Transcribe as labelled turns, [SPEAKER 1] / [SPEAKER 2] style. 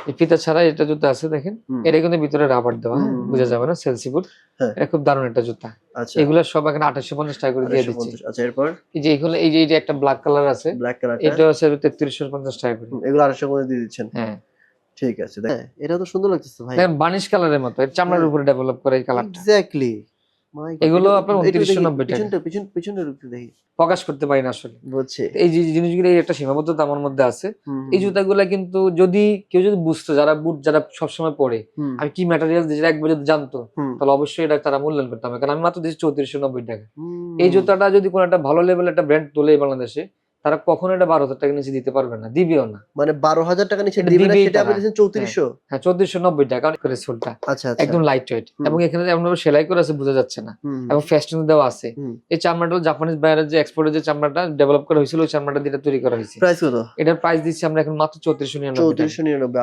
[SPEAKER 1] এই ফিতা ছাড়া এটা জুতা আছে দেখেন, এটা কিন্তু ভিতরে রাবার দেওয়া, বোঝা যাবে না, সেলসি বুট। এটা খুব দারুণ একটা জুতা।
[SPEAKER 2] আচ্ছা,
[SPEAKER 1] এগুলো সব এখন 2850 টাকা করে দিয়ে দিচ্ছি।
[SPEAKER 2] আচ্ছা, এরপর
[SPEAKER 1] এই যে এগুলো, এই যে একটা ব্ল্যাক কালার আছে,
[SPEAKER 2] ব্ল্যাক কালার,
[SPEAKER 1] এটা হচ্ছে 3350 টাকা করে।
[SPEAKER 2] এগুলো 250 করে দিয়ে দিচ্ছেন।
[SPEAKER 1] হ্যাঁ,
[SPEAKER 2] ঠিক আছে। হ্যাঁ, এটা তো সুন্দর লাগতেছে ভাই।
[SPEAKER 1] দেখেন বানিশ কালারের মতো, এটা চামড়ার উপরে ডেভেলপ করে এই কালারটা।
[SPEAKER 2] এক্স্যাক্টলি।
[SPEAKER 1] এগুলো আপনার 2990 টাকা।
[SPEAKER 2] পিছনটা একটু দেখি,
[SPEAKER 1] প্রকাশ করতে পারি না আসলে।
[SPEAKER 2] বুঝছি।
[SPEAKER 1] এই যে জিনিসগুলো একটা সীমাবদ্ধতা আমার মধ্যে আছে। এই জুতাগুলা কিন্তু যদি কেউ যদি বুঝতো, যারা বুট যারা সবসময় পরে আমি কি ম্যাটেরিয়াল দিয়েছি একবার যদি জানতো, তাহলে অবশ্যই এটা তারা মূল্যায়ন করতে হবে। কারণ আমি মাত্র দিচ্ছি 3490 টাকা। এই জুতাটা যদি কোনো একটা ভালো লেভেলের একটা ব্র্যান্ড তোলে বাংলাদেশে, তারা কখনো এটা 12,000 টাকা নিচে দিতে পারবে না, দিবেও না।
[SPEAKER 2] মানে 12,000 টাকা নিচে
[SPEAKER 1] এটা
[SPEAKER 2] দিবে না,
[SPEAKER 1] দিবেই
[SPEAKER 2] সেটা আপনি
[SPEAKER 1] তারা।
[SPEAKER 2] দিয়েছেন 3400।
[SPEAKER 1] হ্যাঁ, 1490 টাকা করে সোলটা।
[SPEAKER 2] আচ্ছা, আচ্ছা,
[SPEAKER 1] একদম লাইট ওয়েট, এবং এখানে এমন ভাবে সেলাই করা আছে বোঝা যাচ্ছে না, এবং ফ্যাশন দেওয়া আছে। এই চামড়াটা জাপানিজ বাইরের যে এক্সপোর্টের যে চামড়াটা ডেভেলপ করা হয়েছিল, ওই চামড়াটা দিয়ে তৈরি করা হয়েছে।
[SPEAKER 2] প্রাইস কত?
[SPEAKER 1] এটার প্রাইস দিচ্ছি আমরা এখন মাত্র 3499 টাকা।
[SPEAKER 2] 3499।